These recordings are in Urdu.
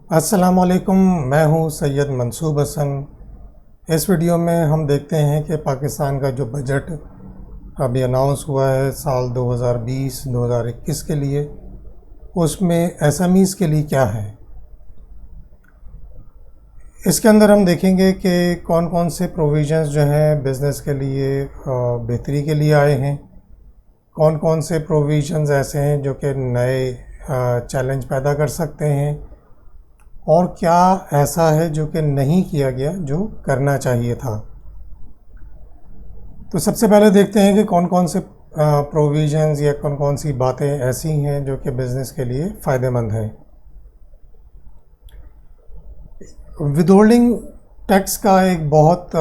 السلام علیکم، میں ہوں سید منصوب حسن۔ اس ویڈیو میں ہم دیکھتے ہیں کہ پاکستان کا جو بجٹ ابھی اناؤنس ہوا ہے سال 2020-2021 کے لیے، اس میں ایس ایم ایز کے لیے کیا ہے۔ اس کے اندر ہم دیکھیں گے کہ کون کون سے پروویژنز جو ہیں بزنس کے لیے بہتری کے لیے آئے ہیں، کون کون سے پروویژنز ایسے ہیں جو کہ نئے چیلنج پیدا کر سکتے ہیں، اور کیا ایسا ہے جو کہ نہیں کیا گیا جو کرنا چاہیے تھا۔ تو سب سے پہلے دیکھتے ہیں کہ کون کون سے پروویژنز یا کون کون سی باتیں ایسی ہیں جو کہ بزنس کے لیے فائدہ مند ہیں۔ ود ہولڈنگ ٹیکس کا ایک بہت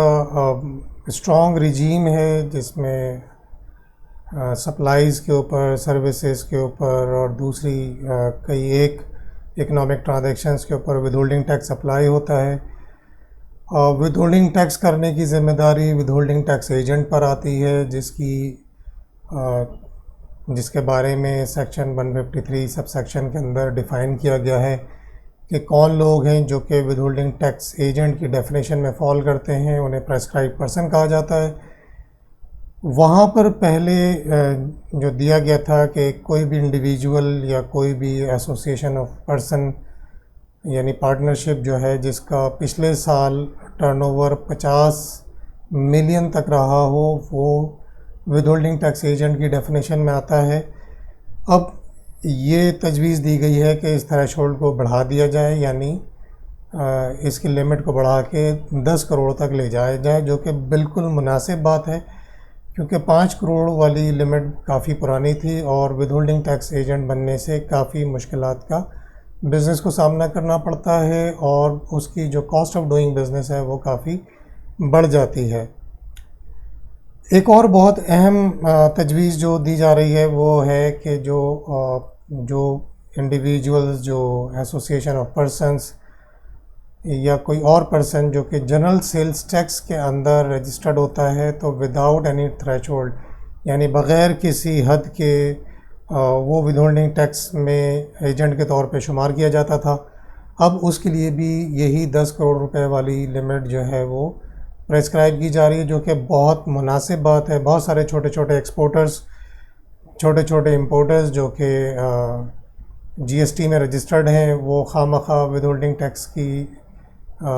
اسٹرانگ رجیم ہے جس میں سپلائز کے اوپر، سروسز کے اوپر اور دوسری کئی ایک اکنامک ٹرانزیکشنز کے اوپر ود ہولڈنگ ٹیکس اپلائی ہوتا ہے۔ ود ہولڈنگ ٹیکس کرنے کی ذمہ داری ود ہولڈنگ ٹیکس ایجنٹ پر آتی ہے، جس کے بارے میں سیکشن 153 سب سیکشن کے اندر ڈیفائن کیا گیا ہے کہ کون لوگ ہیں جو کہ ود ہولڈنگ ٹیکس ایجنٹ کی ڈیفینیشن میں فال کرتے ہیں، انہیں پریسکرائب پرسن کہا جاتا ہے۔ وہاں پر پہلے جو دیا گیا تھا کہ کوئی بھی انڈیویجول یا کوئی بھی ایسوسیشن آف پرسن یعنی پارٹنرشپ جو ہے جس کا پچھلے سال ٹرن اوور 50 ملین تک رہا ہو، وہ ود ہولڈنگ ٹیکس ایجنٹ کی ڈیفینیشن میں آتا ہے۔ اب یہ تجویز دی گئی ہے کہ اس تھریشولڈ کو بڑھا دیا جائے، یعنی اس کی لمٹ کو بڑھا کے 10 کروڑ تک لے جایا جائے، جو کہ بالکل مناسب بات ہے، کیونکہ 5 کروڑ والی لمٹ کافی پرانی تھی اور ود ہولڈنگ ٹیکس ایجنٹ بننے سے کافی مشکلات کا بزنس کو سامنا کرنا پڑتا ہے، اور اس کی جو کاسٹ آف ڈوئنگ بزنس ہے وہ کافی بڑھ جاتی ہے۔ ایک اور بہت اہم تجویز جو دی جا رہی ہے وہ ہے کہ جو انڈیویجولز، جو ایسوسیشن آف پرسنس یا کوئی اور پرسن جو کہ جنرل سیلز ٹیکس کے اندر رجسٹرڈ ہوتا ہے، تو وداؤٹ اینی تھریشولڈ یعنی بغیر کسی حد کے وہ ود ہولڈنگ ٹیکس میں ایجنٹ کے طور پہ شمار کیا جاتا تھا۔ اب اس کے لیے بھی یہی 10 کروڑ روپے والی لمٹ جو ہے وہ پریسکرائب کی جا رہی ہے، جو کہ بہت مناسب بات ہے۔ بہت سارے چھوٹے چھوٹے ایکسپورٹرز، چھوٹے چھوٹے امپورٹرز جو کہ جی ایس ٹی میں رجسٹرڈ ہیں، وہ خواہ مخواہ ود ہولڈنگ ٹیکس کی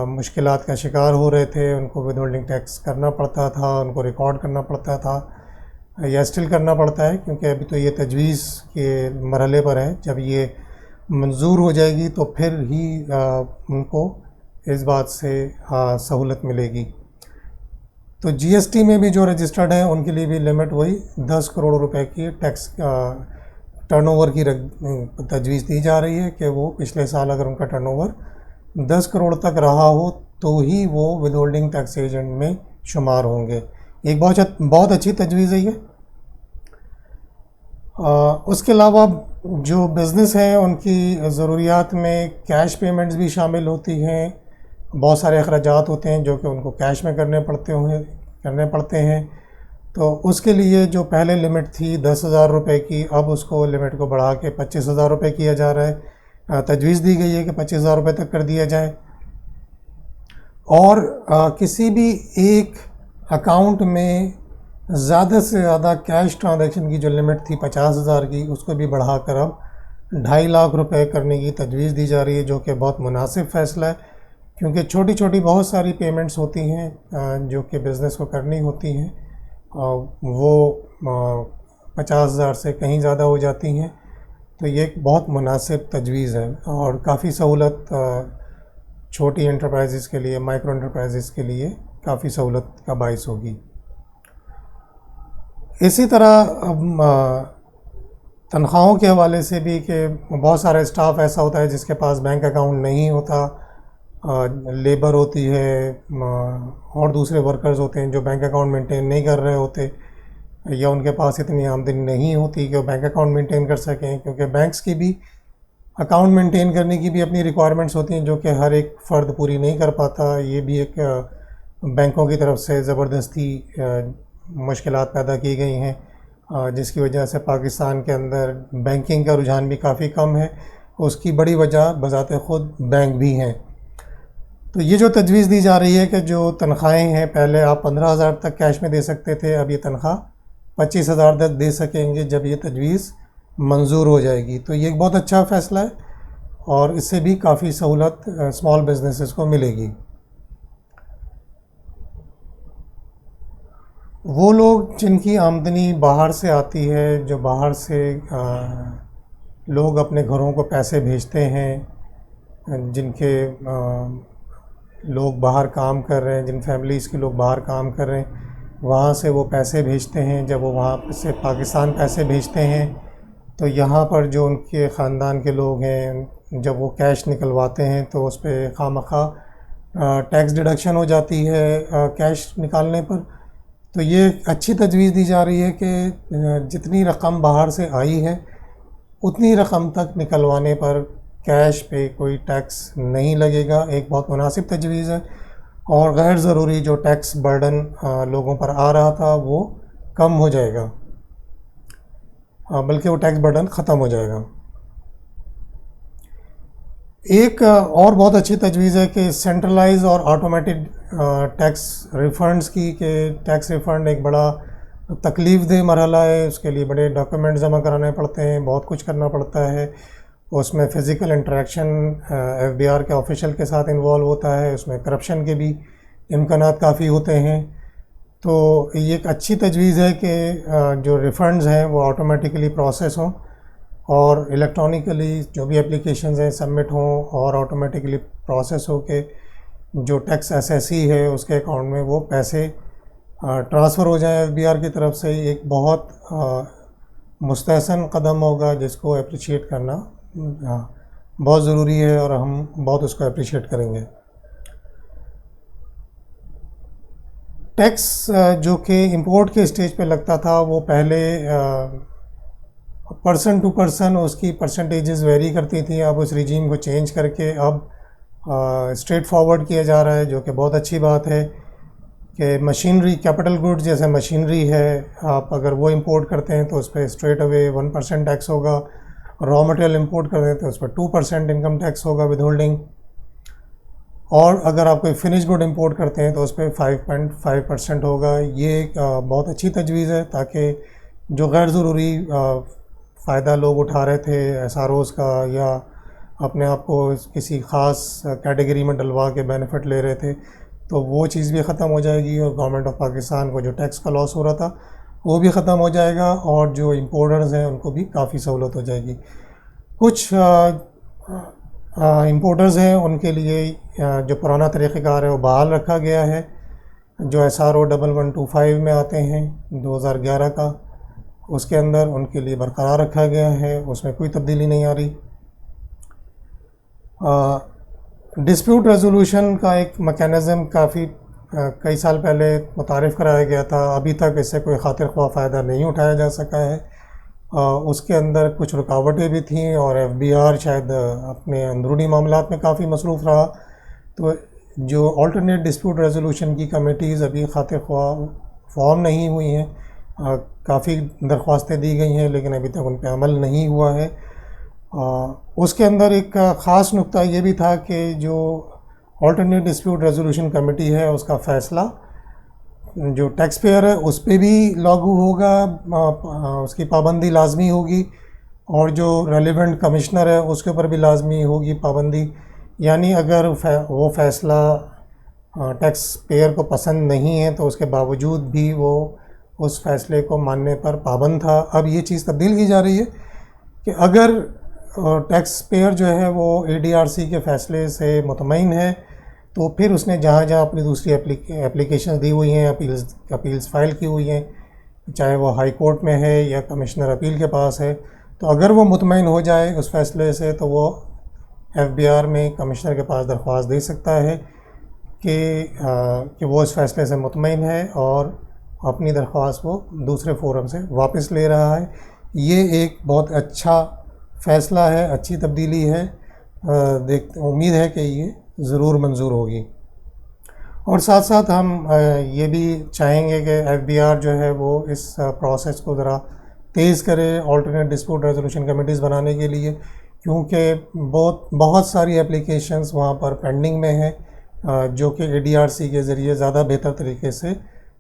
مشکلات کا شکار ہو رہے تھے۔ ان کو ود ہولڈنگ ٹیکس کرنا پڑتا تھا، ان کو ریکارڈ کرنا پڑتا تھا، یا اسٹل کرنا پڑتا ہے، کیونکہ ابھی تو یہ تجویز کے مرحلے پر ہے۔ جب یہ منظور ہو جائے گی تو پھر ہی ان کو اس بات سے سہولت ملے گی۔ تو جی ایس ٹی میں بھی جو رجسٹرڈ ہیں ان کے لیے بھی لمٹ وہی 10 کروڑ روپے کی ٹیکس ٹرن اوور کی تجویز دی جا رہی ہے کہ وہ پچھلے سال اگر ان کا ٹرن اوور 10 کروڑ تک رہا ہو تو ہی وہ ود ہولڈنگ ٹیکس ایجنٹ میں شمار ہوں گے۔ ایک بہت اچھی تجویز ہے یہ۔ اس کے علاوہ جو بزنس ہیں ان کی ضروریات میں کیش پیمنٹس بھی شامل ہوتی ہیں۔ بہت سارے اخراجات ہوتے ہیں جو کہ ان کو کیش میں کرنے پڑتے ہیں، تو اس کے لیے جو پہلے لمٹ تھی 10,000 روپے کی، اب اس کو لمٹ کو بڑھا کے 25,000 روپے کیا جا رہا ہے۔ تجویز دی گئی ہے کہ 25,000 روپے تک کر دیا جائے، اور کسی بھی ایک اکاؤنٹ میں زیادہ سے زیادہ کیش ٹرانزیکشن کی جو لمٹ تھی 50,000 کی، اس کو بھی بڑھا کر اب 2.5 لاکھ روپے کرنے کی تجویز دی جا رہی ہے، جو کہ بہت مناسب فیصلہ ہے، کیونکہ چھوٹی چھوٹی بہت ساری پیمنٹس ہوتی ہیں جو کہ بزنس کو کرنی ہوتی ہیں، وہ 50,000 سے کہیں زیادہ ہو جاتی ہیں۔ تو یہ ایک بہت مناسب تجویز ہے اور کافی سہولت چھوٹی انٹرپرائزز کے لیے، مائکرو انٹرپرائزز کے لیے کافی سہولت کا باعث ہوگی۔ اسی طرح تنخواہوں کے حوالے سے بھی کہ بہت سارا اسٹاف ایسا ہوتا ہے جس کے پاس بینک اکاؤنٹ نہیں ہوتا، لیبر ہوتی ہے اور دوسرے ورکرز ہوتے ہیں جو بینک اکاؤنٹ مینٹین نہیں کر رہے ہوتے، یا ان کے پاس اتنی آمدنی نہیں ہوتی کہ وہ بینک اکاؤنٹ مینٹین کر سکیں، کیونکہ بینکس کی بھی اکاؤنٹ مینٹین کرنے کی بھی اپنی ریکوائرمنٹس ہوتی ہیں جو کہ ہر ایک فرد پوری نہیں کر پاتا۔ یہ بھی ایک بینکوں کی طرف سے زبردستی مشکلات پیدا کی گئی ہیں، جس کی وجہ سے پاکستان کے اندر بینکنگ کا رجحان بھی کافی کم ہے، اس کی بڑی وجہ بذات خود بینک بھی ہیں۔ تو یہ جو تجویز دی جا رہی ہے کہ جو تنخواہیں ہیں، پہلے آپ 15,000 تک کیش میں دے سکتے تھے، اب یہ تنخواہ 25,000 تک دے سکیں گے جب یہ تجویز منظور ہو جائے گی۔ تو یہ ایک بہت اچھا فیصلہ ہے اور اس سے بھی کافی سہولت اسمال بزنسز کو ملے گی۔ وہ لوگ جن کی آمدنی باہر سے آتی ہے، جو باہر سے لوگ اپنے گھروں کو پیسے بھیجتے ہیں، جن کے لوگ باہر کام کر رہے ہیں، جن فیملیز کے لوگ باہر کام کر رہے ہیں، وہاں سے وہ پیسے بھیجتے ہیں، جب وہ وہاں سے پاکستان پیسے بھیجتے ہیں تو یہاں پر جو ان کے خاندان کے لوگ ہیں، جب وہ کیش نکلواتے ہیں تو اس پہ خواہ ٹیکس ڈیڈکشن ہو جاتی ہے کیش نکالنے پر۔ تو یہ اچھی تجویز دی جا رہی ہے کہ جتنی رقم باہر سے آئی ہے اتنی رقم تک نکلوانے پر کیش پہ کوئی ٹیکس نہیں لگے گا۔ ایک بہت مناسب تجویز ہے اور غیر ضروری جو ٹیکس برڈن لوگوں پر آ رہا تھا وہ کم ہو جائے گا، بلکہ وہ ٹیکس برڈن ختم ہو جائے گا۔ ایک اور بہت اچھی تجویز ہے کہ سینٹرلائز اور آٹومیٹک ٹیکس ریفنڈز کی، کہ ٹیکس ریفنڈ ایک بڑا تکلیف دہ مرحلہ ہے، اس کے لیے بڑے ڈاکیومنٹ جمع کرانے پڑتے ہیں، بہت کچھ کرنا پڑتا ہے، اس میں physical interaction F B R کے آفیشل کے ساتھ انوالو ہوتا ہے، اس میں کرپشن کے بھی امکانات کافی ہوتے ہیں۔ تو یہ ایک اچھی تجویز ہے کہ جو ریفنڈز ہیں وہ آٹومیٹیکلی پروسیس ہوں اور الیکٹرانکلی جو بھی اپلیکیشنز ہیں سبمٹ ہوں اور آٹومیٹکلی پروسیس ہو کہ جو ٹیکس ایس ایس سی ہے اس کے اکاؤنٹ میں وہ پیسے ٹرانسفر ہو جائیں ایف بی آر کی طرف سے۔ ایک بہت مستحسن قدم ہوگا جس کو اپریشیٹ کرنا بہت ضروری ہے اور ہم بہت اس کو اپریشیٹ کریں گے۔ ٹیکس جو کہ امپورٹ کے اسٹیج پہ لگتا تھا وہ پہلے پرسن ٹو پرسن اس کی پرسنٹیجز ویری کرتی تھیں، اب اس ریجیم کو چینج کر کے اب اسٹریٹ فارورڈ کیا جا رہا ہے، جو کہ بہت اچھی بات ہے کہ مشینری کیپٹل گڈ جیسے مشینری ہے، آپ اگر وہ امپورٹ کرتے ہیں تو اس پہ اسٹریٹ اوے 1% ٹیکس ہوگا، را مٹیریل امپورٹ کرتے ہیں تو اس پہ 2% انکم ٹیکس ہوگا ود ہولڈنگ، اور اگر آپ کوئی فنش گڈ امپورٹ کرتے ہیں تو اس پہ 5.5% ہوگا۔ یہ ایک بہت اچھی تجویز ہے تاکہ جو غیر ضروری فائدہ لوگ اٹھا رہے تھے ایس آر اوز کا یا اپنے آپ کو کسی خاص کیٹیگری میں ڈلوا کے بینیفٹ لے رہے تھے، تو وہ چیز بھی ختم ہو جائے گی اور گورنمنٹ آف پاکستان کو جو ٹیکس کا لاس ہو رہا تھا وہ بھی ختم ہو جائے گا اور جو امپورٹرز ہیں ان کو بھی کافی سہولت ہو جائے گی۔ کچھ امپورٹرز ہیں ان کے لیے جو پرانا طریقہ کار ہے وہ بحال رکھا گیا ہے، جو ایس آر او 1125 میں آتے ہیں 2011 کا، اس کے اندر ان کے لیے برقرار رکھا گیا ہے، اس میں کوئی تبدیلی نہیں آ رہی۔ ڈسپیوٹ ریزولوشن کا ایک میکینزم کئی سال پہلے متعارف کرایا گیا تھا، ابھی تک اس سے کوئی خاطر خواہ فائدہ نہیں اٹھایا جا سکا ہے۔ اس کے اندر کچھ رکاوٹیں بھی تھیں اور ایف بی آر شاید اپنے اندرونی معاملات میں کافی مصروف رہا، تو جو آلٹرنیٹ ڈسپیوٹ ریزولوشن کی کمیٹیز ابھی خاطر خواہ فارم نہیں ہوئی ہیں، کافی درخواستیں دی گئی ہیں لیکن ابھی تک ان پہ عمل نہیں ہوا ہے۔ اس کے اندر ایک خاص نقطہ یہ بھی تھا کہ جو آلٹرنیٹ ڈسپیوٹ ریزولوشن کمیٹی ہے اس کا فیصلہ جو ٹیکس پیئر ہے اس پہ بھی لاگو ہوگا، اس کی پابندی لازمی ہوگی، اور جو ریلیونٹ کمشنر ہے اس کے اوپر بھی لازمی ہوگی پابندی۔ یعنی اگر وہ فیصلہ ٹیکس پیئر کو پسند نہیں ہے تو اس کے باوجود بھی وہ اس فیصلے کو ماننے پر پابند تھا۔ اب یہ چیز تبدیل کی جا رہی ہے کہ اگر ٹیکس پیئر جو ہے وہ اے ڈی آر سی کے فیصلے سے مطمئن ہے تو پھر اس نے جہاں جہاں اپنی دوسری اپلیکیشنز دی ہوئی ہیں، اپیلز فائل کی ہوئی ہیں، چاہے وہ ہائی کورٹ میں ہے یا کمشنر اپیل کے پاس ہے، تو اگر وہ مطمئن ہو جائے اس فیصلے سے تو وہ ایف بی آر میں کمشنر کے پاس درخواست دے سکتا ہے کہ وہ اس فیصلے سے مطمئن ہے اور اپنی درخواست وہ دوسرے فورم سے واپس لے رہا ہے۔ یہ ایک بہت اچھا فیصلہ ہے، اچھی تبدیلی ہے، امید ہے کہ یہ ضرور منظور ہوگی۔ اور ساتھ ساتھ ہم یہ بھی چاہیں گے کہ ایف بی آر جو ہے وہ اس پروسیس کو ذرا تیز کرے آلٹرنیٹ ڈسپیوٹ ریزولوشن کمیٹیز بنانے کے لیے، کیونکہ بہت ساری اپلیکیشنز وہاں پر پینڈنگ میں ہیں جو کہ ADRC کے ذریعے زیادہ بہتر طریقے سے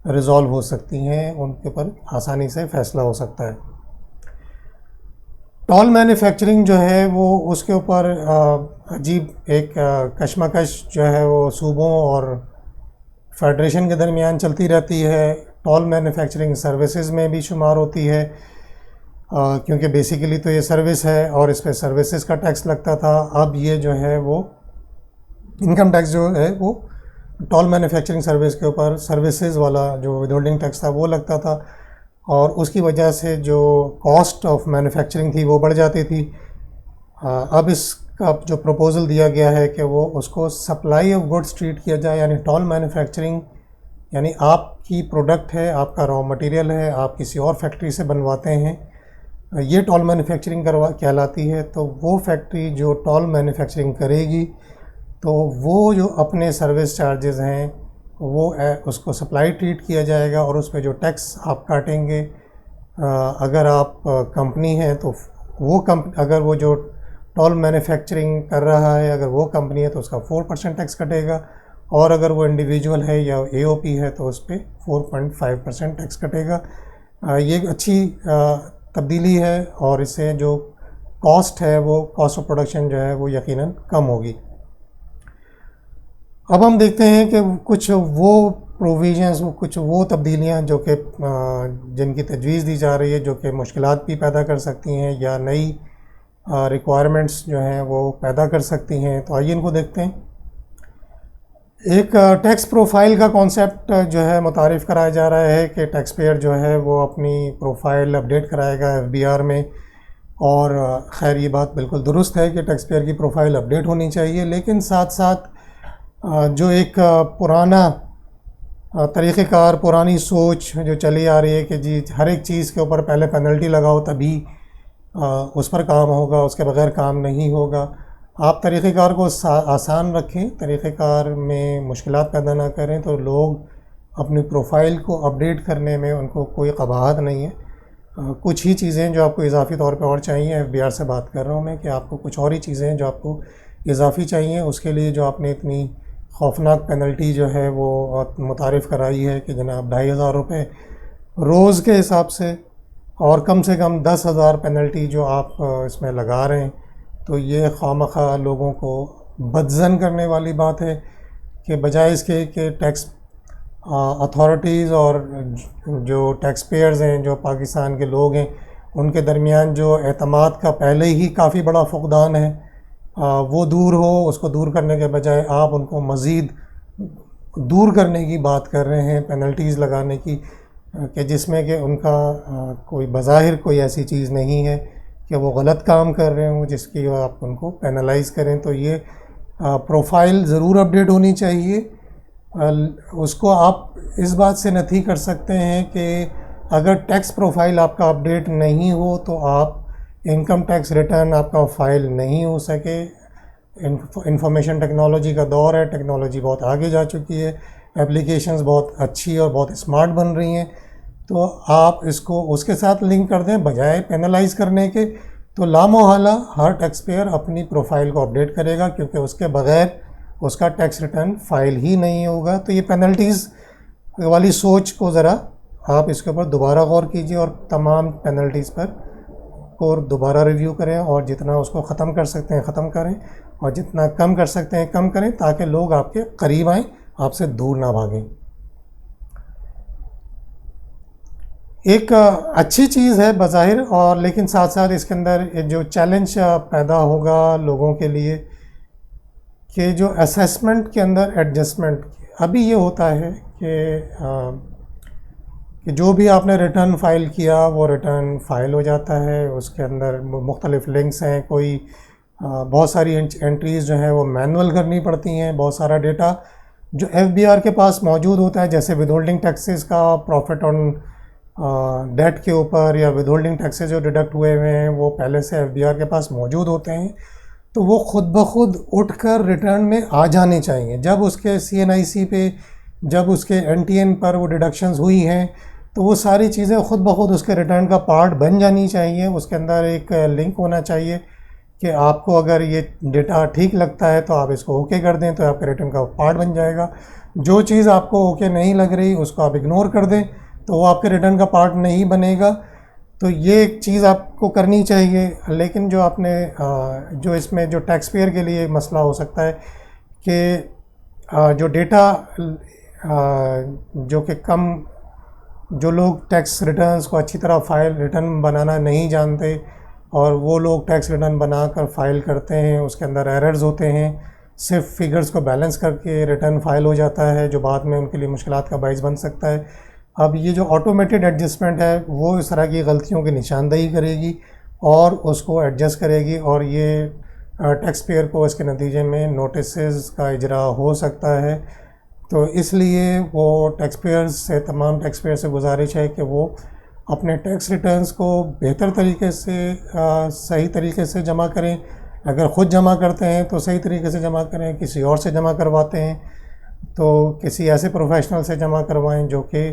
ریزالو ہو سکتی ہیں، ان کے اوپر آسانی سے فیصلہ ہو سکتا ہے۔ ٹول مینوفیکچرنگ جو ہے وہ اس کے اوپر عجیب ایک کشمکش جو ہے وہ صوبوں اور فیڈریشن کے درمیان چلتی رہتی ہے۔ ٹول مینوفیکچرنگ سروسز میں بھی شمار ہوتی ہے کیونکہ بیسیکلی تو یہ سروس ہے اور اس پہ سروسز کا ٹیکس لگتا تھا۔ اب یہ جو ہے وہ انکم ٹیکس جو ہے وہ ٹول مینوفیکچرنگ سروس کے اوپر سروسز والا جو ود ہولڈنگ ٹیکس تھا وہ لگتا تھا، اور اس کی وجہ سے جو کاسٹ آف مینوفیکچرنگ تھی وہ بڑھ جاتی تھی۔ اب اس کا جو پروپوزل دیا گیا ہے کہ وہ اس کو سپلائی آف گڈس ٹریٹ کیا جائے، یعنی ٹول مینوفیکچرنگ یعنی آپ کی پروڈکٹ ہے، آپ کا را مٹیریل ہے، آپ کسی اور فیکٹری سے بنواتے ہیں، یہ ٹول مینوفیکچرنگ کہلاتی ہے۔ تو وہ فیکٹری جو ٹول مینوفیکچرنگ کرے گی تو وہ جو اپنے سروس چارجز ہیں وہ اس کو سپلائی ٹریٹ کیا جائے گا، اور اس پہ جو ٹیکس آپ کاٹیں گے اگر آپ کمپنی ہیں تو وہ اگر وہ جو ٹول مینوفیکچرنگ کر رہا ہے اگر وہ کمپنی ہے تو اس کا 4% ٹیکس کٹے گا، اور اگر وہ انڈیویجول ہے یا AOP ہے تو اس پہ 4.5% ٹیکس کٹے گا۔ یہ ایک اچھی تبدیلی ہے، اور اس سے جو کاسٹ ہے وہ کاسٹ آف پروڈکشن جو ہے وہ یقیناً کم ہوگی۔ اب ہم دیکھتے ہیں کہ کچھ وہ پروویژنز، کچھ وہ تبدیلیاں جو کہ جن کی تجویز دی جا رہی ہے جو کہ مشکلات بھی پیدا کر سکتی ہیں یا نئی ریکوائرمنٹس جو ہیں وہ پیدا کر سکتی ہیں۔ تو آئیے ان کو دیکھتے ہیں۔ ایک ٹیکس پروفائل کا کانسیپٹ جو ہے متعارف کرایا جا رہا ہے کہ ٹیکس پیئر جو ہے وہ اپنی پروفائل اپڈیٹ کرائے گا FBR میں، اور خیر یہ بات بالکل درست ہے کہ ٹیکس پیئر کی پروفائل اپڈیٹ ہونی چاہیے، لیکن ساتھ ساتھ جو ایک پرانا طریقہ کار، پرانی سوچ جو چلی آ رہی ہے کہ جی ہر ایک چیز کے اوپر پہلے پینلٹی لگاؤ تبھی اس پر کام ہوگا، اس کے بغیر کام نہیں ہوگا۔ آپ طریقہ کار کو آسان رکھیں، طریقہ کار میں مشکلات پیدا نہ کریں، تو لوگ اپنی پروفائل کو اپڈیٹ کرنے میں ان کو کوئی قباحت نہیں ہے۔ کچھ ہی چیزیں جو آپ کو اضافی طور پہ اور چاہیے، FBR سے بات کر رہا ہوں میں کہ آپ کو کچھ اور ہی چیزیں جو آپ کو اضافی چاہیے، اس کے لیے جو آپ نے اتنی خوفناک پینلٹی جو ہے وہ متعارف کرائی ہے کہ جناب 2500 روپے روز کے حساب سے، اور کم سے کم 10,000 پینلٹی جو آپ اس میں لگا رہے ہیں، تو یہ خوامخواہ لوگوں کو بدظن کرنے والی بات ہے کہ بجائے اس کے کہ ٹیکس اتھارٹیز اور جو ٹیکس پیئرز ہیں، جو پاکستان کے لوگ ہیں، ان کے درمیان جو اعتماد کا پہلے ہی کافی بڑا فقدان ہے وہ دور ہو، اس کو دور کرنے کے بجائے آپ ان کو مزید دور کرنے کی بات کر رہے ہیں، پینلٹیز لگانے کی، کہ جس میں کہ ان کا کوئی بظاہر کوئی ایسی چیز نہیں ہے کہ وہ غلط کام کر رہے ہوں جس کی آپ ان کو پینلائز کریں۔ تو یہ پروفائل ضرور اپڈیٹ ہونی چاہیے۔ اس کو آپ اس بات سے نفی کر سکتے ہیں کہ اگر ٹیکس پروفائل آپ کا اپڈیٹ نہیں ہو تو آپ انکم ٹیکس ریٹرن آپ کا فائل نہیں ہو سکے۔ انفارمیشن ٹیکنالوجی کا دور ہے، ٹیکنالوجی بہت آگے جا چکی ہے، اپلیکیشنز بہت اچھی اور بہت اسمارٹ بن رہی ہیں، تو آپ اس کو اس کے ساتھ لنک کر دیں بجائے پینلائز کرنے کے۔ تو لامحالہ ہر ٹیکس پیئر اپنی پروفائل کو اپڈیٹ کرے گا، کیونکہ اس کے بغیر اس کا ٹیکس ریٹرن فائل ہی نہیں ہوگا۔ تو یہ پینلٹیز والی سوچ کو ذرا آپ اس کے اوپر دوبارہ غور کیجیے، اور تمام پینلٹیز پر کو دوبارہ ریویو کریں، اور جتنا اس کو ختم کر سکتے ہیں ختم کریں، اور جتنا کم کر سکتے ہیں کم کریں، تاکہ لوگ آپ کے قریب آئیں، آپ سے دور نہ بھاگیں۔ ایک اچھی چیز ہے بظاہر، اور لیکن ساتھ ساتھ اس کے اندر جو چیلنج پیدا ہوگا لوگوں کے لیے کہ جو اسیسمنٹ کے اندر ایڈجسٹمنٹ، ابھی یہ ہوتا ہے کہ جو بھی آپ نے ریٹرن فائل کیا وہ ریٹرن فائل ہو جاتا ہے، اس کے اندر مختلف لنکس ہیں، کوئی بہت ساری انٹریز جو ہیں وہ مینول کرنی پڑتی ہیں، بہت سارا ڈیٹا جو FBR کے پاس موجود ہوتا ہے، جیسے ود ہولڈنگ ٹیکسز کا پروفٹ آن ڈیٹ کے اوپر، یا ود ہولڈنگ ٹیکسز جو ڈیڈکٹ ہوئے ہوئے ہیں وہ پہلے سے FBR کے پاس موجود ہوتے ہیں، تو وہ خود بخود اٹھ کر ریٹرن میں آ جانے چاہیے۔ جب اس کے CNIC پہ، جب اس کے NTN پر وہ ڈیڈکشنز ہوئی ہیں، تو وہ ساری چیزیں خود بخود اس کے ریٹرن کا پارٹ بن جانی چاہیے۔ اس کے اندر ایک لنک ہونا چاہیے کہ آپ کو اگر یہ ڈیٹا ٹھیک لگتا ہے تو آپ اس کو اوکے کر دیں تو آپ کے ریٹرن کا پارٹ بن جائے گا. جو چیز آپ کو اوکے نہیں لگ رہی اس کو آپ اگنور کر دیں تو وہ آپ کے ریٹرن کا پارٹ نہیں بنے گا. تو یہ ایک چیز آپ کو کرنی چاہیے. لیکن جو آپ نے جو اس میں جو ٹیکس پیئر کے لیے مسئلہ ہو سکتا ہے کہ جو ڈیٹا جو کہ کم جو لوگ ٹیکس ریٹرنز کو اچھی طرح ریٹرن بنانا نہیں جانتے اور وہ لوگ ٹیکس ریٹرن بنا کر فائل کرتے ہیں، اس کے اندر ایررز ہوتے ہیں، صرف فگرز کو بیلنس کر کے ریٹرن فائل ہو جاتا ہے جو بعد میں ان کے لیے مشکلات کا باعث بن سکتا ہے. اب یہ جو آٹومیٹڈ ایڈجسٹمنٹ ہے وہ اس طرح کی غلطیوں کی نشاندہی کرے گی اور اس کو ایڈجسٹ کرے گی، اور یہ ٹیکس پیئر کو اس کے نتیجے میں نوٹسز کا اجرا ہو سکتا ہے. تو اس لیے وہ ٹیکس پیئرز سے تمام ٹیکس پیئر سے گزارش ہے کہ وہ اپنے ٹیکس ریٹرنز کو بہتر طریقے سے صحیح طریقے سے جمع کریں. اگر خود جمع کرتے ہیں تو صحیح طریقے سے جمع کریں، کسی اور سے جمع کرواتے ہیں تو کسی ایسے پروفیشنل سے جمع کروائیں جو کہ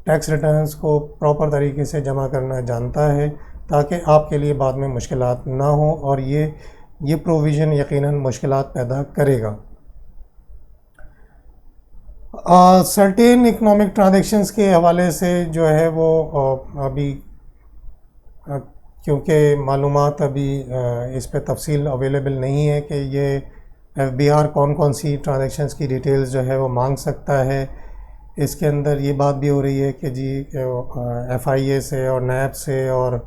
ٹیکس ریٹرنز کو پراپر طریقے سے جمع کرنا جانتا ہے، تاکہ آپ کے لیے بعد میں مشکلات نہ ہوں، اور یہ پروویژن یقیناً مشکلات پیدا کرے گا. سرٹین اکنامک ٹرانزیکشنز کے حوالے سے جو ہے وہ ابھی کیونکہ معلومات ابھی اس پہ تفصیل اویلیبل نہیں ہے کہ یہ ایف بی آر کون سی ٹرانزیکشنز کی ڈیٹیلز جو ہے وہ مانگ سکتا ہے. اس کے اندر یہ بات بھی ہو رہی ہے کہ جی ایف آئی اے سے اور نیب سے اور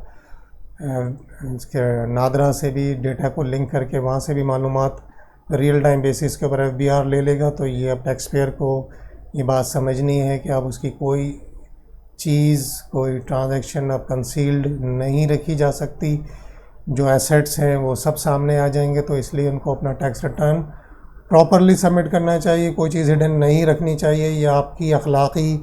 اس کے نادرا سے بھی ڈیٹا کو لنک کر کے وہاں سے بھی معلومات ریئل ٹائم بیسس کے اوپر ایف بی آر لے لے گا. تو یہ اب ٹیکس پیئر کو یہ بات سمجھنی ہے کہ اب اس کی کوئی چیز کوئی ٹرانزیکشن اب کنسیلڈ نہیں رکھی جا سکتی. جو ایسیٹس ہیں وہ سب سامنے آ جائیں گے، تو اس لیے ان کو اپنا ٹیکس ریٹرن پراپرلی سبمٹ کرنا چاہیے. کوئی چیز ہڈن نہیں رکھنی چاہیے. یہ آپ کی اخلاقی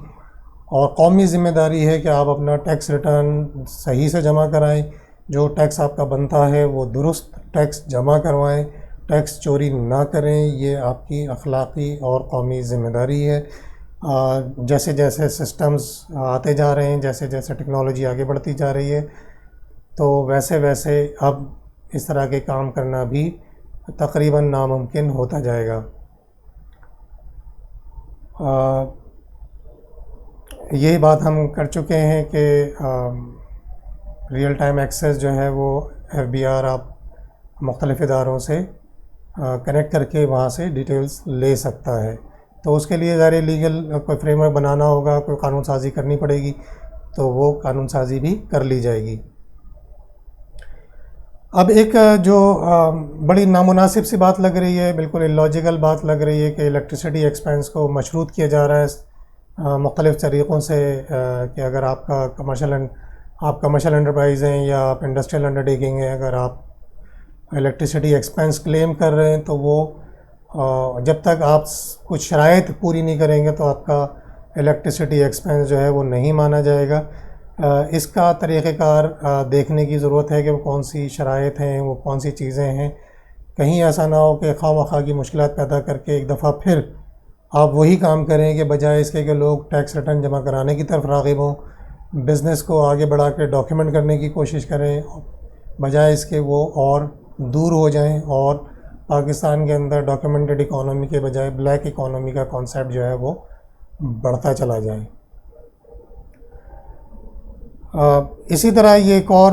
اور قومی ذمہ داری ہے کہ آپ اپنا ٹیکس ریٹرن صحیح سے جمع کرائیں. جو ٹیکس آپ کا بنتا ہے وہ درست ٹیکس جمع کروائیں، ٹیکس چوری نہ کریں. یہ آپ کی اخلاقی اور قومی ذمہ داری ہے. جیسے جیسے سسٹمز آتے جا رہے ہیں، جیسے جیسے ٹیکنالوجی آگے بڑھتی جا رہی ہے، تو ویسے ویسے اب اس طرح کے کام کرنا بھی تقریباً ناممکن ہوتا جائے گا. یہ بات ہم کر چکے ہیں کہ ریئل ٹائم ایکسیس جو ہے وہ ایف بی آر آپ مختلف اداروں سے کنیکٹ کر کے وہاں سے ڈیٹیلز لے سکتا ہے. تو اس کے لیے ظاہر لیگل کوئی فریم ورک بنانا ہوگا، کوئی قانون سازی کرنی پڑے گی، تو وہ قانون سازی بھی کر لی جائے گی. اب ایک جو بڑی نامناسب سی بات لگ رہی ہے، بالکل اللاجیکل بات لگ رہی ہے کہ الیکٹریسٹی ایکسپینس کو مشروط کیا جا رہا ہے مختلف طریقوں سے، کہ اگر آپ کا کمرشل انٹرپرائز ہیں یا آپ انڈسٹریل انڈرٹیکنگ ہیں، اگر آپ الیکٹریسٹی ایکسپینس کلیم کر رہے ہیں تو وہ جب تک آپ کچھ شرائط پوری نہیں کریں گے تو آپ کا الیکٹریسٹی ایکسپینس جو ہے وہ نہیں مانا جائے گا. اس کا طریقہ کار دیکھنے کی ضرورت ہے کہ وہ کون سی شرائط ہیں، وہ کون سی چیزیں ہیں. کہیں ایسا نہ ہو کہ خواہ مخواہ کی مشکلات پیدا کر کے ایک دفعہ پھر آپ وہی کام کریں کہ بجائے اس کے کہ لوگ ٹیکس ریٹرن جمع کرانے کی طرف راغب ہوں، بزنس کو آگے بڑھا کے ڈاکیومنٹ کرنے کی کوشش کریں، بجائے اس کے وہ اور دور ہو جائیں اور پاکستان کے اندر ڈاکیومنٹڈ اکانومی کے بجائے بلیک اکانومی کا کانسیپٹ جو ہے وہ بڑھتا چلا جائے. اسی طرح یہ ایک اور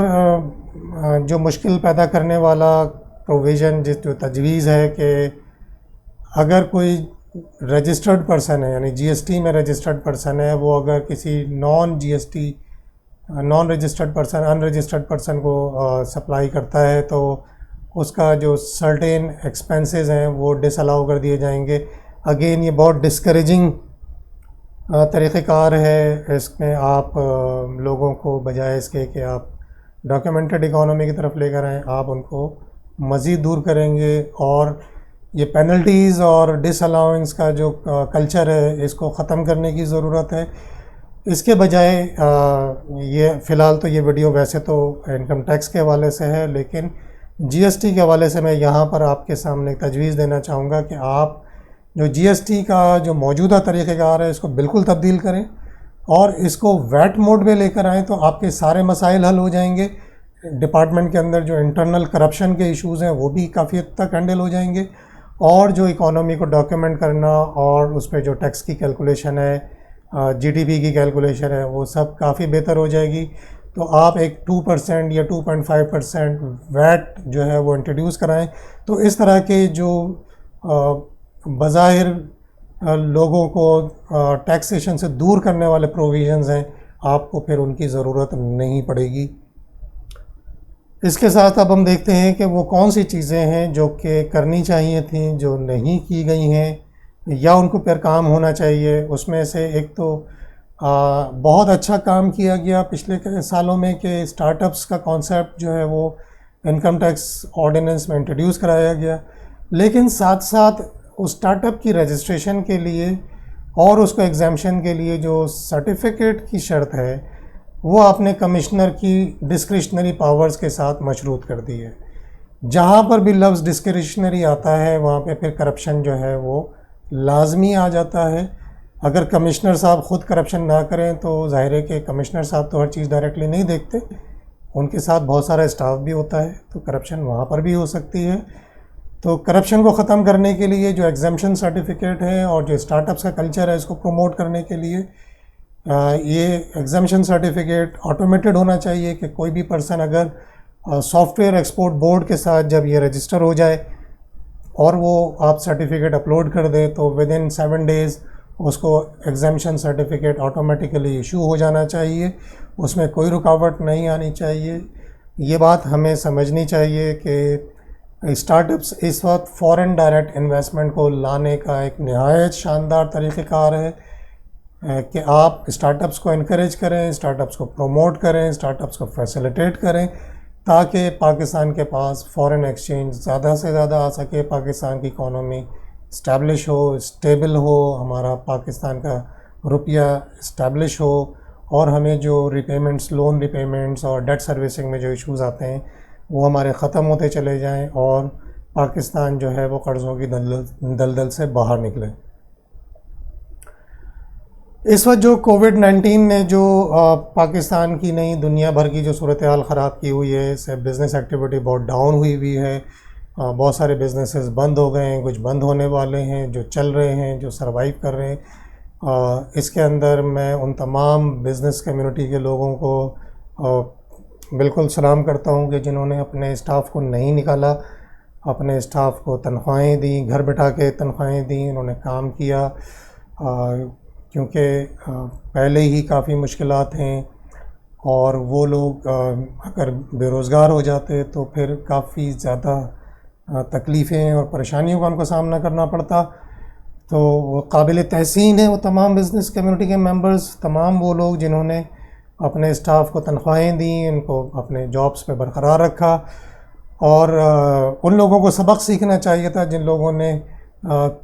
جو مشکل پیدا کرنے والا پروویژن جو تجویز ہے کہ اگر کوئی رجسٹرڈ پرسن ہے، یعنی جی ایس ٹی میں رجسٹرڈ پرسن ہے، وہ اگر کسی naan registered person in registered person کو سپلائی کرتا ہے تو اس کا جو سرٹین ایکسپینسز ہیں وہ ڈس الاؤ کر دیے جائیں گے. اگین یہ بہت ڈسکریجنگ طریقہ کار ہے. اس میں آپ لوگوں کو بجائے اس کے کہ آپ ڈاکیومنٹڈ اکانومی کی طرف لے کر آئیں، آپ ان کو مزید دور کریں گے. اور یہ پینلٹیز اور ڈس الاؤنس کا جو کلچر ہے اس کو ختم کرنے کی ضرورت ہے. اس کے بجائے یہ فی الحال تو یہ ویڈیو ویسے تو انکم ٹیکس کے حوالے سے ہے، لیکن جی ایس ٹی کے حوالے سے میں یہاں پر آپ کے سامنے ایک تجویز دینا چاہوں گا کہ آپ جو جی ایس ٹی کا جو موجودہ طریقہ کار ہے اس کو بالکل تبدیل کریں اور اس کو ویٹ موڈ میں لے کر آئیں، تو آپ کے سارے مسائل حل ہو جائیں گے. ڈپارٹمنٹ کے اندر جو انٹرنل کرپشن کے ایشوز ہیں وہ بھی کافی حد تک ہینڈل ہو جائیں گے، اور جو اکانومی کو ڈاکیومنٹ کرنا اور اس پہ جو ٹیکس کی کیلکولیشن ہے، جی ڈی پی کی کیلکولیشن ہے، وہ سب کافی بہتر ہو جائے گی۔ تو آپ ایک 2% یا 2.5% ویٹ جو ہے وہ انٹروڈیوس کرائیں، تو اس طرح کے جو بظاہر لوگوں کو ٹیکسیشن سے دور کرنے والے پروویژنز ہیں، آپ کو پھر ان کی ضرورت نہیں پڑے گی۔ اس کے ساتھ اب ہم دیکھتے ہیں کہ وہ کون سی چیزیں ہیں جو کہ کرنی چاہیے تھیں، جو نہیں کی گئی ہیں یا ان کو پھر کام ہونا چاہیے۔ اس میں سے ایک تو بہت اچھا کام کیا گیا پچھلے سالوں میں کہ اسٹارٹ اپس کا کانسیپٹ جو ہے وہ انکم ٹیکس آرڈیننس میں انٹروڈیوس کرایا گیا، لیکن ساتھ ساتھ اس اسٹارٹ اپ کی رجسٹریشن کے لیے اور اس کو ایگزیمشن کے لیے جو سرٹیفکیٹ کی شرط ہے وہ آپ نے کمشنر کی ڈسکریشنری پاورز کے ساتھ مشروط کر دی ہے۔ جہاں پر بھی لفظ ڈسکریشنری آتا ہے وہاں پہ پھر کرپشن جو ہے وہ لازمی آ جاتا ہے۔ اگر کمشنر صاحب خود کرپشن نہ کریں تو ظاہر ہے کہ کمشنر صاحب تو ہر چیز ڈائریکٹلی نہیں دیکھتے، ان کے ساتھ بہت سارا اسٹاف بھی ہوتا ہے، تو کرپشن وہاں پر بھی ہو سکتی ہے۔ تو کرپشن کو ختم کرنے کے لیے جو ایگزیمشن سرٹیفکیٹ ہے اور جو اسٹارٹ اپس کا کلچر ہے اس کو پروموٹ کرنے کے لیے یہ ایگزیمشن سرٹیفکیٹ آٹومیٹڈ ہونا چاہیے کہ کوئی بھی پرسن اگر سافٹ ویئر ایکسپورٹ بورڈ کے ساتھ جب یہ رجسٹر ہو جائے اور وہ آپ سرٹیفکیٹ اپلوڈ کر دیں تو ود ان 7 days اس کو ایگزیمشن سرٹیفکیٹ آٹومیٹیکلی ایشو ہو جانا چاہیے، اس میں کوئی رکاوٹ نہیں آنی چاہیے۔ یہ بات ہمیں سمجھنی چاہیے کہ اسٹارٹ اپس اس وقت فورن ڈائریکٹ انویسٹمنٹ کو لانے کا ایک نہایت شاندار طریقہ کار ہے کہ آپ اسٹارٹ اپس کو انکریج کریں، اسٹارٹ اپس کو پروموٹ کریں، اسٹارٹ اپس کو فیسیلیٹیٹ کریں تاکہ پاکستان کے پاس فورن ایکسچینج زیادہ سے زیادہ آ سکے، پاکستان کی اکانومی اسٹیبلش ہو، اسٹیبل ہو، ہمارا پاکستان کا روپیہ اسٹیبلش ہو، اور ہمیں جو ریپیمنٹس، لون ریپیمنٹس اور ڈیٹ سروسنگ میں جو ایشوز آتے ہیں وہ ہمارے ختم ہوتے چلے جائیں اور پاکستان جو ہے وہ قرضوں کی دلدل سے باہر نکلے۔ اس وقت جو کووڈ-19 نے جو پاکستان کی نہیں دنیا بھر کی جو صورتحال خراب کی ہوئی ہے، اس سے بزنس ایکٹیویٹی بہت ڈاؤن ہوئی ہے، بہت سارے بزنسز بند ہو گئے ہیں، کچھ بند ہونے والے ہیں، جو چل رہے ہیں، جو سروائیو کر رہے ہیں۔ اس کے اندر میں ان تمام بزنس کمیونٹی کے لوگوں کو بالکل سلام کرتا ہوں کہ جنہوں نے اپنے اسٹاف کو نہیں نکالا، اپنے اسٹاف کو تنخواہیں دیں، گھر بٹھا کے تنخواہیں دیں، انہوں نے کام کیا، کیونکہ پہلے ہی کافی مشکلات ہیں اور وہ لوگ اگر بے روزگار ہو جاتے تو پھر کافی زیادہ تکلیفیں اور پریشانیوں کا ان کو سامنا کرنا پڑتا۔ تو وہ قابل تحسین ہے وہ تمام بزنس کمیونٹی کے ممبرز، تمام وہ لوگ جنہوں نے اپنے اسٹاف کو تنخواہیں دیں، ان کو اپنے جابس پہ برقرار رکھا، اور ان لوگوں کو سبق سیکھنا چاہیے تھا جن لوگوں نے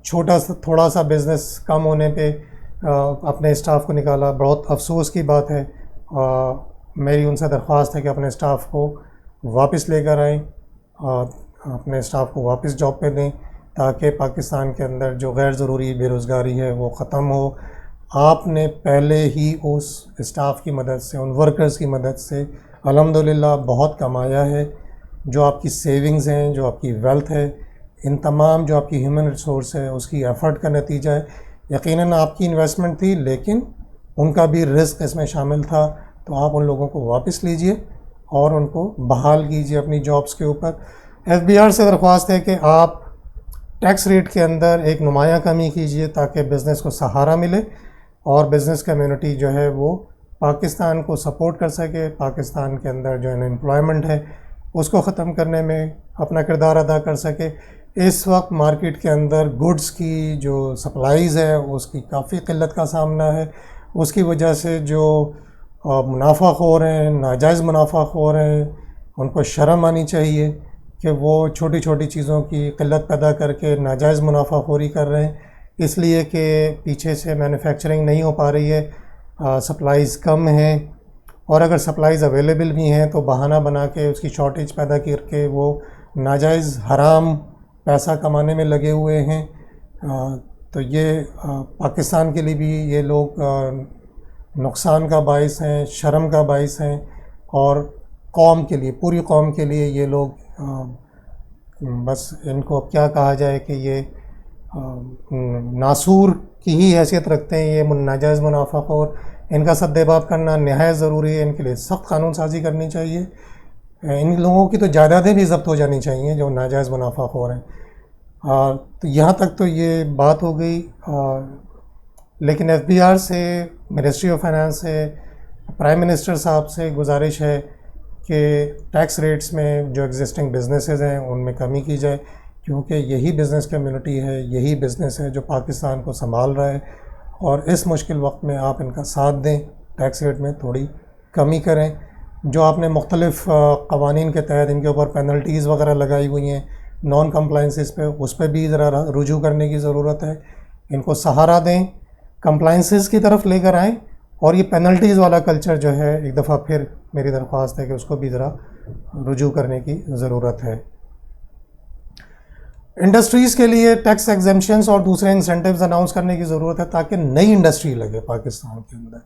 تھوڑا سا بزنس کم ہونے پہ اپنے اسٹاف کو نکالا۔ بہت افسوس کی بات ہے، میری ان سے درخواست ہے کہ اپنے اسٹاف کو واپس لے کر آئیں، اپنے اسٹاف کو واپس جاب پہ دیں تاکہ پاکستان کے اندر جو غیر ضروری بے روزگاری ہے وہ ختم ہو۔ آپ نے پہلے ہی اس اسٹاف کی مدد سے، ان ورکرز کی مدد سے الحمدللہ بہت کمایا ہے۔ جو آپ کی سیونگز ہیں، جو آپ کی ویلتھ ہے، ان تمام جو آپ کی ہیومن ریسورس ہے اس کی ایفرٹ کا نتیجہ ہے۔ یقیناً آپ کی انویسٹمنٹ تھی لیکن ان کا بھی رزق اس میں شامل تھا، تو آپ ان لوگوں کو واپس لیجئے اور ان کو بحال کیجئے اپنی جابس کے اوپر۔ ایف بی آر سے درخواست ہے کہ آپ ٹیکس ریٹ کے اندر ایک نمایاں کمی کیجئے تاکہ بزنس کو سہارا ملے اور بزنس کمیونٹی جو ہے وہ پاکستان کو سپورٹ کر سکے، پاکستان کے اندر جو ان امپلائمنٹ ہے اس کو ختم کرنے میں اپنا کردار ادا کر سکے۔ اس وقت مارکیٹ کے اندر گڈز کی جو سپلائیز ہے اس کی کافی قلت کا سامنا ہے، اس کی وجہ سے جو منافع خور ہیں، ناجائز منافع خور ہیں، ان کو شرم آنی چاہیے کہ وہ چھوٹی چھوٹی چیزوں کی قلت پیدا کر کے ناجائز منافع خوری کر رہے ہیں، اس لیے کہ پیچھے سے مینوفیکچرنگ نہیں ہو پا رہی ہے، سپلائیز کم ہیں، اور اگر سپلائیز اویلیبل بھی ہیں تو بہانہ بنا کے اس کی شارٹیج پیدا کر کے وہ ناجائز حرام پیسہ کمانے میں لگے ہوئے ہیں۔ تو یہ پاکستان کے لیے بھی یہ لوگ نقصان کا باعث ہیں، شرم کا باعث ہیں، اور قوم کے لیے، پوری قوم کے لیے یہ لوگ بس ان کو کیا کہا جائے کہ یہ ناسور کی ہی حیثیت رکھتے ہیں، یہ ناجائز منافع خور، ان کا سدباب کرنا نہایت ضروری ہے، ان کے لیے سخت قانون سازی کرنی چاہیے، ان لوگوں کی تو جائیدادیں بھی ضبط ہو جانی چاہیے جو ناجائز منافع خور ہیں۔ تو یہاں تک تو یہ بات ہو گئی، لیکن ایف بی آر سے، منسٹری آف فائنانس سے، پرائم منسٹر صاحب سے گزارش ہے کہ ٹیکس ریٹس میں جو ایگزسٹنگ بزنسز ہیں ان میں کمی کی جائے، کیونکہ یہی بزنس کمیونٹی ہے، یہی بزنس ہے جو پاکستان کو سنبھال رہا ہے، اور اس مشکل وقت میں آپ ان کا ساتھ دیں، ٹیکس ریٹ میں تھوڑی کمی کریں۔ جو آپ نے مختلف قوانین کے تحت ان کے اوپر پینلٹیز وغیرہ لگائی ہوئی ہیں نان کمپلائنسز پہ، اس پہ بھی ذرا رجوع کرنے کی ضرورت ہے، ان کو سہارا دیں، کمپلائنسز کی طرف لے کر آئیں، اور یہ پینلٹیز والا کلچر جو ہے ایک دفعہ پھر میری درخواست ہے کہ اس کو بھی ذرا رجوع کرنے کی ضرورت ہے۔ انڈسٹریز کے لیے ٹیکس ایگزمپشنز اور دوسرے انسینٹیوز اناؤنس کرنے کی ضرورت ہے تاکہ نئی انڈسٹری لگے پاکستان کے اندر۔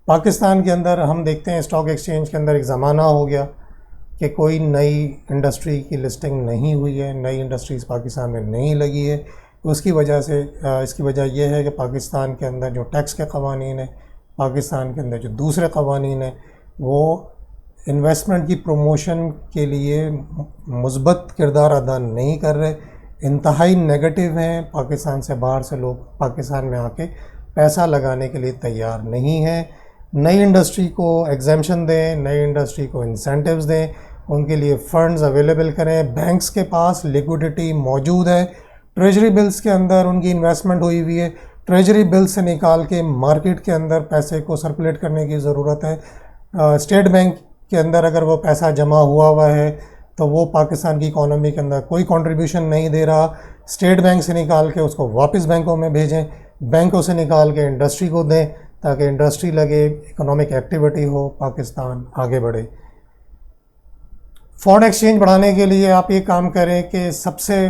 پاکستان کے اندر ہم دیکھتے ہیں اسٹاک ایکسچینج کے اندر ایک زمانہ ہو گیا کہ کوئی نئی انڈسٹری کی لسٹنگ نہیں ہوئی ہے، نئی انڈسٹریز پاکستان میں نہیں لگی ہے۔ اس کی وجہ سے اس کی وجہ یہ ہے کہ پاکستان کے اندر جو ٹیکس کے قوانین ہیں، پاکستان کے اندر جو دوسرے قوانین ہیں، وہ انویسٹمنٹ کی پروموشن کے لیے مثبت کردار ادا نہیں کر رہے، انتہائی نیگیٹو ہیں۔ پاکستان سے باہر سے لوگ پاکستان میں آ کے پیسہ لگانے کے لیے تیار نہیں ہیں۔ نئی انڈسٹری کو ایگزیمشن دیں، نئی انڈسٹری کو انسینٹیوز دیں، ان کے لیے فنڈز اویلیبل کریں۔ بینکس کے پاس لیکوڈیٹی موجود ہے، ٹریجری بلز کے اندر ان کی انویسٹمنٹ ہوئی ہوئی ہے، ٹریجری بل سے نکال کے مارکیٹ کے اندر پیسے کو سرکولیٹ کرنے کی ضرورت ہے۔ اسٹیٹ بینک کے اندر اگر وہ پیسہ جمع ہوا ہے تو وہ پاکستان کی اکانومی کے اندر کوئی کنٹریبیوشن نہیں دے رہا۔ اسٹیٹ بینک سے نکال کے اس کو واپس بینکوں میں بھیجیں، بینکوں سے نکال کے انڈسٹری کو دیں تاکہ انڈسٹری لگے، اکنامک ایکٹیویٹی ہو، پاکستان آگے بڑھے۔ فارن ایکسچینج بڑھانے کے لیے آپ یہ کام کریں کہ سب سے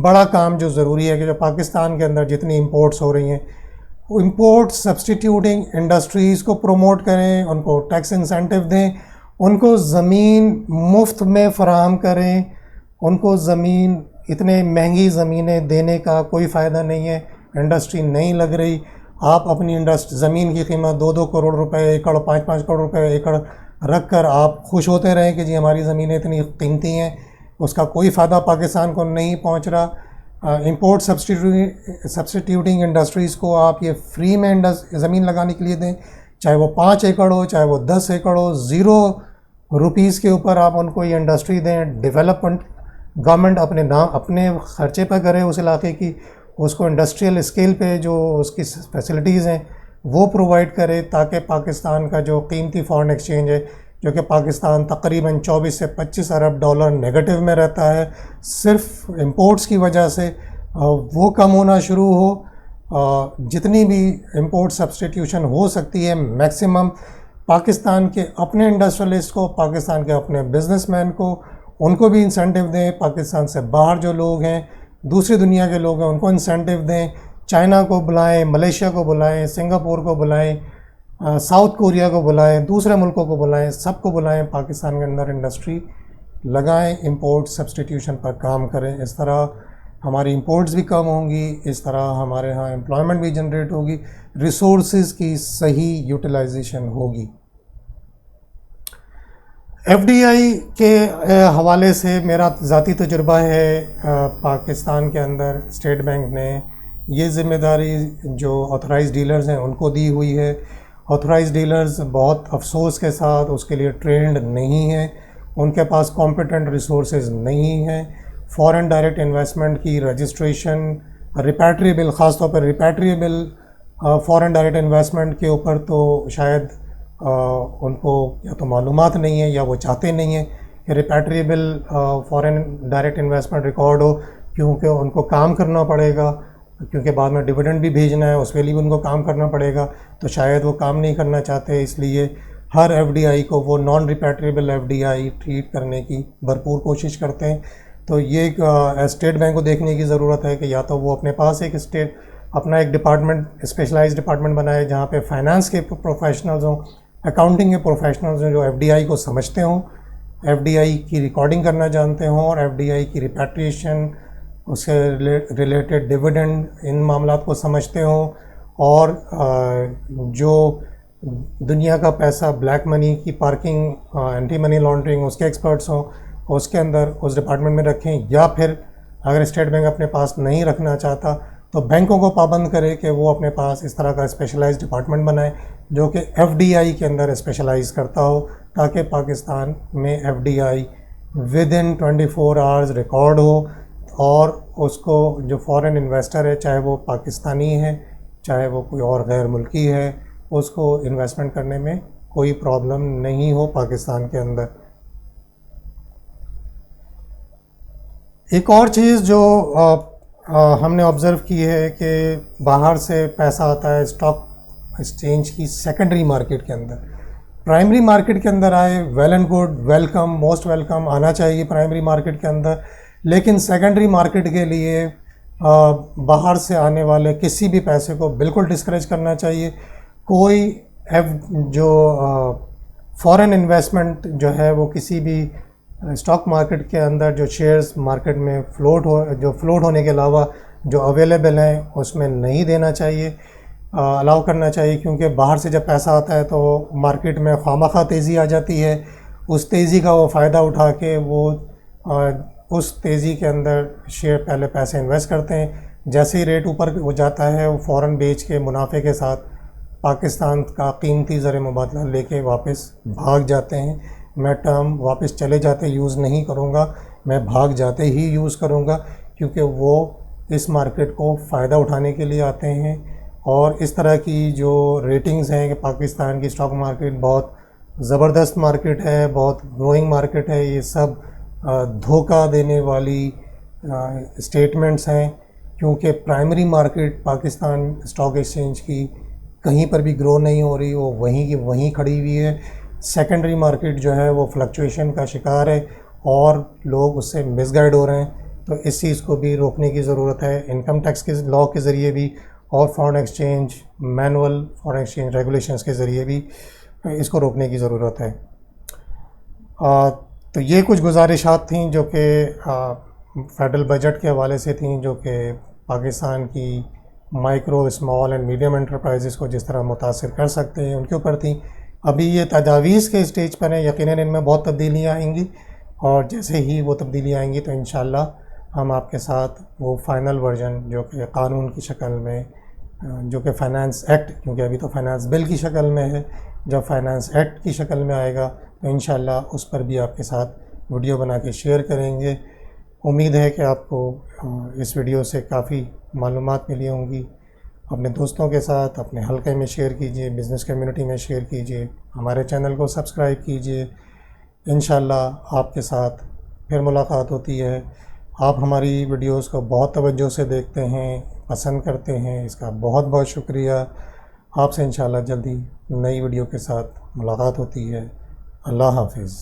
بڑا کام جو ضروری ہے کہ جو پاکستان کے اندر جتنی امپورٹس ہو رہی ہیں، وہ امپورٹ سبسٹیٹیوٹنگ انڈسٹریز کو پروموٹ کریں، ان کو ٹیکس انسینٹیو دیں، ان کو زمین مفت میں فراہم کریں۔ ان کو زمین، اتنے مہنگی زمینیں دینے کا کوئی فائدہ نہیں ہے، انڈسٹری نہیں لگ رہی۔ آپ اپنی زمین کی قیمت 2-2 کروڑ روپے ایکڑ، 5-5 کروڑ روپے ایکڑ رکھ کر آپ خوش ہوتے رہیں کہ جی ہماری زمینیں اتنی قیمتی ہیں، اس کا کوئی فائدہ پاکستان کو نہیں پہنچ رہا۔ امپورٹ سبسٹیٹیوٹنگ انڈسٹریز کو آپ یہ فری میں زمین لگانے کے لیے دیں، چاہے وہ 5 ایکڑ ہو، چاہے وہ 10 ایکڑ ہو، 0 روپیز کے اوپر آپ ان کو یہ انڈسٹری دیں۔ ڈیولپمنٹ گورنمنٹ اپنے خرچے پہ کرے اس علاقے کی، اس کو انڈسٹریل اسکیل پہ جو اس کی فیسلٹیز ہیں وہ پرووائڈ کرے، تاکہ پاکستان کا جو قیمتی فارن ایکسچینج ہے، جو کہ پاکستان تقریباً 24 سے 25 ارب ڈالر نیگیٹو میں رہتا ہے صرف امپورٹس کی وجہ سے، وہ کم ہونا شروع ہو۔ جتنی بھی امپورٹ سبسٹیٹیوشن ہو سکتی ہے میکسیمم پاکستان کے اپنے انڈسٹریلسٹ کو، پاکستان کے اپنے بزنس مین کو، ان کو بھی انسینٹیو دیں۔ پاکستان سے باہر جو لوگ ہیں، دوسری دنیا کے لوگ ہیں، ان کو انسینٹیو دیں۔ چائنا کو بلائیں، ملیشیا کو بلائیں، سنگاپور کو بلائیں، ساؤتھ کوریا کو بلائیں، دوسرے ملکوں کو بلائیں، سب کو بلائیں، پاکستان کے اندر انڈسٹری لگائیں، امپورٹ سبسٹیٹیوشن پر کام کریں۔ اس طرح ہماری امپورٹس بھی کم ہوں گی، اس طرح ہمارے ہاں امپلائمنٹ بھی جنریٹ ہوگی، ریسورسز کی صحیح یوٹیلائزیشن ہوگی۔ ایف ڈی آئی کے حوالے سے میرا ذاتی تجربہ ہے، پاکستان کے اندر اسٹیٹ بینک نے یہ ذمہ داری جو آتھورائز ڈیلرز ہیں ان کو دی ہوئی ہے۔ آتھورائز ڈیلرز بہت افسوس کے ساتھ اس کے لیے ٹرینڈ نہیں ہیں، ان کے پاس کمپیٹنٹ ریسورسز نہیں ہیں۔ فارن ڈائریکٹ انویسٹمنٹ کی رجسٹریشن، ریپیٹریبل، خاص طور پر ریپیٹریبل فارن ڈائریکٹ انویسٹمنٹ کے اوپر تو شاید ان کو یا تو معلومات نہیں ہے یا وہ چاہتے نہیں ہیں کہ ریپیٹریبل فارن ڈائریکٹ انویسٹمنٹ ریکارڈ ہو، کیونکہ ان کو کام کرنا پڑے گا، کیونکہ بعد میں ڈویڈنڈ بھی بھیجنا ہے، اس کے لیے بھی ان کو کام کرنا پڑے گا، تو شاید وہ کام نہیں کرنا چاہتے، اس لیے ہر ایف ڈی آئی کو وہ non repatriable F D I treat کرنے کی بھرپور کوشش کرتے ہیں۔ تو یہ اسٹیٹ بینک کو دیکھنے کی ضرورت ہے کہ یا تو وہ اپنے پاس اپنا ایک ڈپارٹمنٹ، اسپیشلائز ڈپارٹمنٹ بنائے جہاں پہ فائنانس کے پروفیشنلز ہوں، اکاؤنٹنگ کے پروفیشنلز ہوں جو ایف ڈی آئی کو سمجھتے ہوں، ایف ڈی آئی کی ریکارڈنگ کرنا جانتے ہوں اور ایف ڈی آئی کی ریپیٹریشن، اس سے ریلیٹڈ ڈویڈنڈ، ان معاملات کو سمجھتے ہوں، اور جو دنیا کا پیسہ بلیک منی کی پارکنگ، اینٹی منی لانڈرنگ، اس کے ایکسپرٹس ہوں، اس کے اندر اس ڈپارٹمنٹ میں رکھیں، یا پھر اگر اسٹیٹ بینک اپنے پاس نہیں رکھنا چاہتا تو بینکوں کو پابند کرے کہ وہ اپنے پاس اس طرح کا اسپیشلائزڈ ڈپارٹمنٹ بنائے جو کہ ایف ڈی آئی کے اندر اسپیشلائز کرتا ہو، تاکہ پاکستان میں F D I within 24 hours record ہو، اور اس کو جو فارن انویسٹر ہے، چاہے وہ پاکستانی ہے چاہے وہ کوئی اور غیر ملکی ہے، اس کو انویسٹمنٹ کرنے میں کوئی پرابلم نہیں ہو پاکستان کے اندر۔ ایک اور چیز جو ہم نے آبزرو کی ہے کہ باہر سے پیسہ آتا ہے اسٹاک ایکسچینج کی سیکنڈری مارکیٹ کے اندر، پرائمری مارکیٹ کے اندر آئے well and good, welcome, most welcome, آنا چاہیے پرائمری مارکیٹ کے اندر، لیکن سیکنڈری مارکیٹ کے لیے باہر سے آنے والے کسی بھی پیسے کو بالکل ڈسکریج کرنا چاہیے۔ کوئی جو فارن انویسٹمنٹ جو ہے وہ کسی بھی اسٹاک مارکیٹ کے اندر جو شیئرز مارکیٹ میں فلوٹ ہونے کے علاوہ جو اویلیبل ہیں اس میں نہیں دینا چاہیے، الاؤ کرنا چاہیے، کیونکہ باہر سے جب پیسہ آتا ہے تو مارکیٹ میں خواہ تیزی آ جاتی ہے، اس تیزی کا وہ فائدہ اٹھا کے وہ اس تیزی کے اندر شیئر پہلے پیسے انویسٹ کرتے ہیں، جیسے ہی ریٹ اوپر ہو جاتا ہے وہ فوراً بیچ کے منافع کے ساتھ پاکستان کا قیمتی زر مبادلہ لے کے واپس بھاگ جاتے ہیں۔ میں ٹرم واپس چلے جاتے یوز نہیں کروں گا، میں بھاگ جاتے ہی یوز کروں گا، کیونکہ وہ اس مارکیٹ کو فائدہ اٹھانے کے لیے آتے ہیں۔ اور اس طرح کی جو ریٹنگز ہیں کہ پاکستان کی اسٹاک مارکیٹ بہت زبردست مارکیٹ ہے، بہت گروئنگ مارکیٹ ہے، یہ سب دھوکہ دینے والی اسٹیٹمنٹس ہیں، کیونکہ primary market Pakistan stock exchange کی کہیں پر بھی گرو نہیں ہو رہی، وہ وہیں کی وہیں کھڑی ہوئی ہے۔ سیکنڈری مارکیٹ جو ہے وہ فلکچویشن کا شکار ہے اور لوگ اس سے مس گائیڈ ہو رہے ہیں، تو اس چیز کو بھی روکنے کی ضرورت ہے، انکم ٹیکس کے لاء کے ذریعے بھی اور foreign exchange manual foreign exchange regulations کے ذریعے بھی اس کو روکنے کی ضرورت ہے۔ تو یہ کچھ گزارشات تھیں جو کہ فیڈرل بجٹ کے حوالے سے تھیں، جو کہ پاکستان کی micro, small and medium enterprises کو جس طرح متاثر کر سکتے ہیں ان کے اوپر تھیں۔ ابھی یہ تجاویز کے اسٹیج پر ہیں، یقیناً ان میں بہت تبدیلیاں آئیں گی، اور جیسے ہی وہ تبدیلیاں آئیں گی تو انشاءاللہ ہم آپ کے ساتھ وہ فائنل ورژن جو کہ قانون کی شکل میں، جو کہ فائنانس ایکٹ، کیونکہ ابھی تو فائنانس بل کی شکل میں ہے، جب فائنانس ایکٹ کی شکل میں آئے گا تو انشاءاللہ اس پر بھی آپ کے ساتھ ویڈیو بنا کے شیئر کریں گے۔ امید ہے کہ آپ کو اس ویڈیو سے کافی معلومات ملی ہوں گی۔ اپنے دوستوں کے ساتھ اپنے حلقے میں شیئر کیجئے، بزنس کمیونٹی میں شیئر کیجئے، ہمارے چینل کو سبسکرائب کیجئے۔ انشاءاللہ آپ کے ساتھ پھر ملاقات ہوتی ہے۔ آپ ہماری ویڈیوز کو بہت توجہ سے دیکھتے ہیں، پسند کرتے ہیں، اس کا بہت بہت شکریہ۔ آپ سے انشاءاللہ جلدی نئی ویڈیو کے ساتھ ملاقات ہوتی ہے۔ اللہ حافظ۔